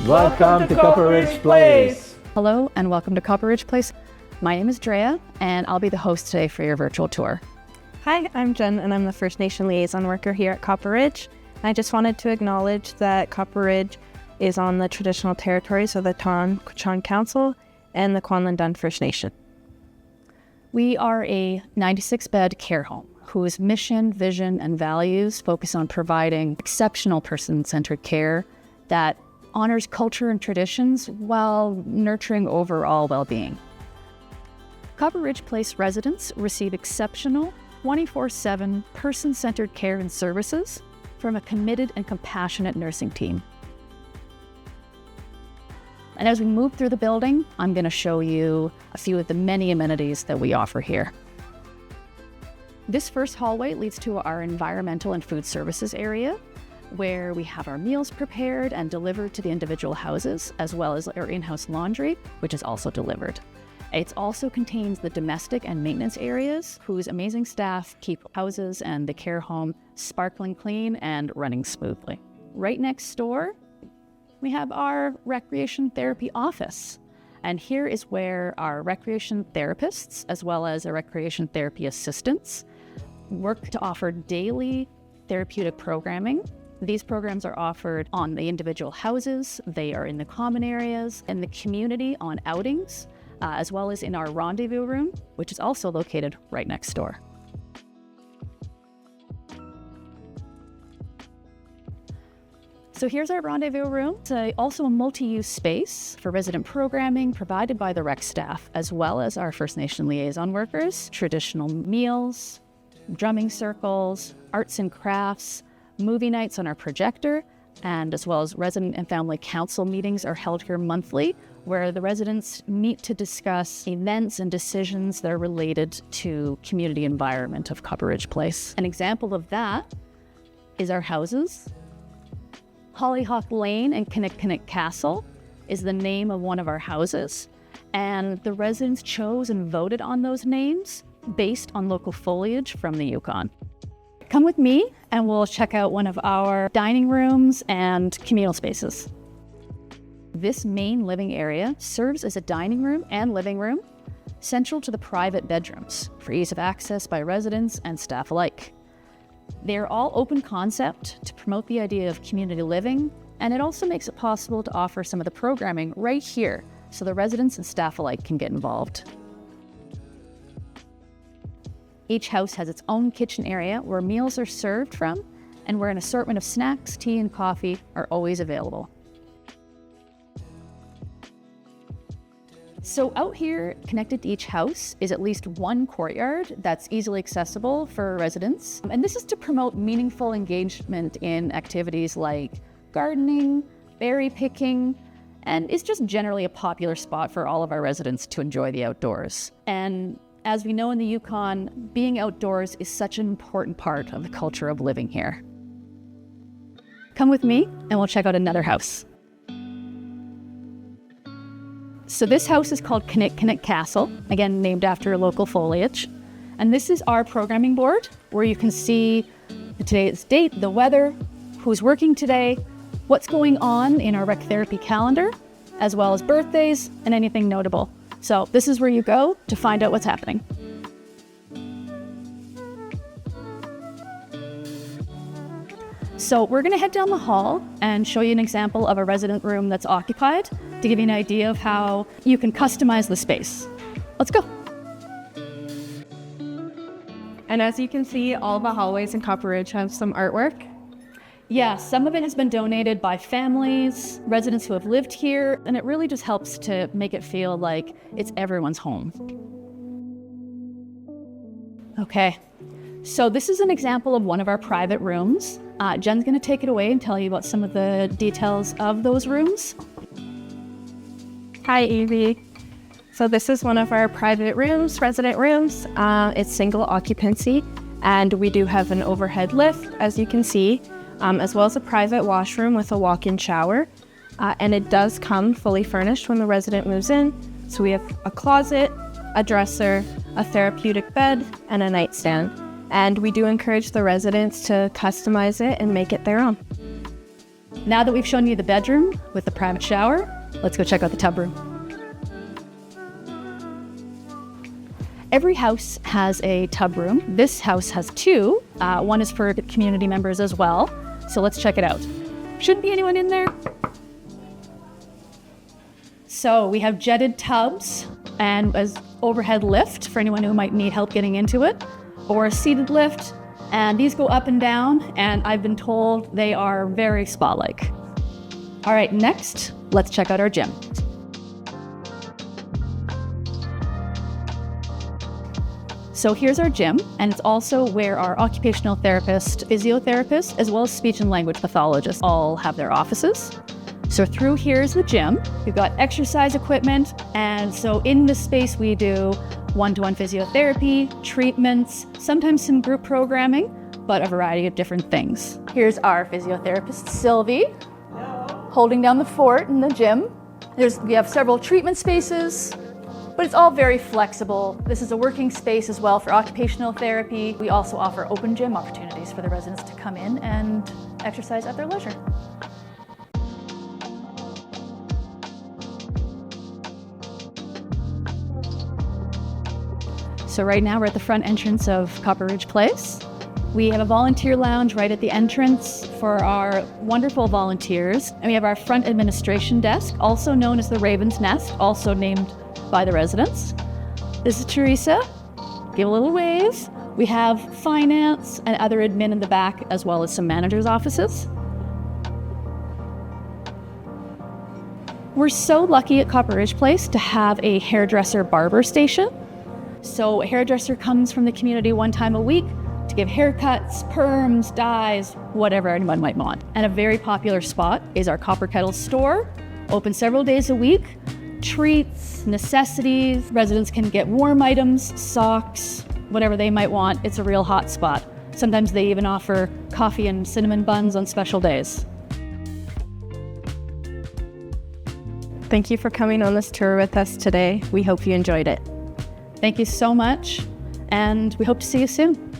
Welcome to Copper Ridge Place. Hello and welcome to Copper Ridge Place. My name is Dréa and I'll be the host today for your virtual tour. Hi, I'm Jen and I'm the First Nation Liaison Worker here at Copper Ridge. I just wanted to acknowledge that Copper Ridge is on the traditional territories of the Tonquichan Council and the Kwanlin First Nation. We are a 96-bed care home whose mission, vision, and values focus on providing exceptional person-centered care that honors culture and traditions while nurturing overall well-being. Copper Ridge Place residents receive exceptional 24/7 person-centered care and services from a committed and compassionate nursing team. And as we move through the building, I'm going to show you a few of the many amenities that we offer here. This first hallway leads to our environmental and food services area, where we have our meals prepared and delivered to the individual houses, as well as our in-house laundry, which is also delivered. It also contains the domestic and maintenance areas, whose amazing staff keep houses and the care home sparkling clean and running smoothly. Right next door, we have our recreation therapy office. And here is where our recreation therapists, as well as our recreation therapy assistants, work to offer daily therapeutic programming. These programs are offered on the individual houses, they are in the common areas, in the community on outings, as well as in our rendezvous room, which is also located right next door. So here's our rendezvous room. It's also a multi-use space for resident programming provided by the rec staff, as well as our First Nation liaison workers, traditional meals, drumming circles, arts and crafts, movie nights on our projector, and as well as resident and family council meetings are held here monthly, where the residents meet to discuss events and decisions that are related to community environment of Copper Ridge Place. An example of that is our houses. Hollyhock Lane and Kinnick Castle is the name of one of our houses, and the residents chose and voted on those names based on local foliage from the Yukon. Come with me and we'll check out one of our dining rooms and communal spaces. This main living area serves as a dining room and living room, central to the private bedrooms for ease of access by residents and staff alike. They are all open concept to promote the idea of community living, and it also makes it possible to offer some of the programming right here so the residents and staff alike can get involved. Each house has its own kitchen area where meals are served from and where an assortment of snacks, tea, and coffee are always available. So out here, connected to each house, is at least one courtyard that's easily accessible for residents. And this is to promote meaningful engagement in activities like gardening, berry picking, and it's just generally a popular spot for all of our residents to enjoy the outdoors. And as we know in the Yukon, being outdoors is such an important part of the culture of living here. Come with me and we'll check out another house. So this house is called Kinnick Castle, again named after local foliage. And this is our programming board where you can see today's date, the weather, who's working today, what's going on in our rec therapy calendar, as well as birthdays and anything notable. So this is where you go to find out what's happening. So we're going to head down the hall and show you an example of a resident room that's occupied to give you an idea of how you can customize the space. Let's go. And as you can see, all the hallways in Copper Ridge have some artwork. Yeah, some of it has been donated by families, residents who have lived here, and it really just helps to make it feel like it's everyone's home. Okay, so this is an example of one of our private rooms. Jen's going to take it away and tell you about some of the details of those rooms. Hi, Evie. So this is one of our private rooms, resident rooms. It's single occupancy, and we do have an overhead lift, as you can see, as well as a private washroom with a walk-in shower. And it does come fully furnished when the resident moves in. So we have a closet, a dresser, a therapeutic bed, and a nightstand. And we do encourage the residents to customize it and make it their own. Now that we've shown you the bedroom with the private shower, let's go check out the tub room. Every house has a tub room. This house has two. One is for community members as well. So let's check it out. Shouldn't be anyone in there. So we have jetted tubs and as overhead lift for anyone who might need help getting into it, or a seated lift. And these go up and down, and I've been told they are very spa-like. All right, next, let's check out our gym. So here's our gym, and it's also where our occupational therapist, physiotherapist, as well as speech and language pathologists all have their offices. So through here is the gym. We've got exercise equipment, and so in this space we do one-to-one physiotherapy, treatments, sometimes some group programming, but a variety of different things. Here's our physiotherapist, Sylvie, holding down the fort in the gym. We have several treatment spaces, but it's all very flexible. This is a working space as well for occupational therapy. We also offer open gym opportunities for the residents to come in and exercise at their leisure. So right now we're at the front entrance of Copper Ridge Place. We have a volunteer lounge right at the entrance for our wonderful volunteers. And we have our front administration desk, also known as the Raven's Nest, also named by the residents. This is Teresa. Give a little wave. We have finance and other admin in the back, as well as some managers' offices. We're so lucky at Copper Ridge Place to have a hairdresser barber station. So a hairdresser comes from the community one time a week to give haircuts, perms, dyes, whatever anyone might want. And a very popular spot is our Copper Kettle store, open several days a week. Treats, necessities, residents can get warm items, socks, whatever they might want. It's a real hot spot. Sometimes they even offer coffee and cinnamon buns on special days. Thank you for coming on this tour with us today. We hope you enjoyed it. Thank you so much, and we hope to see you soon.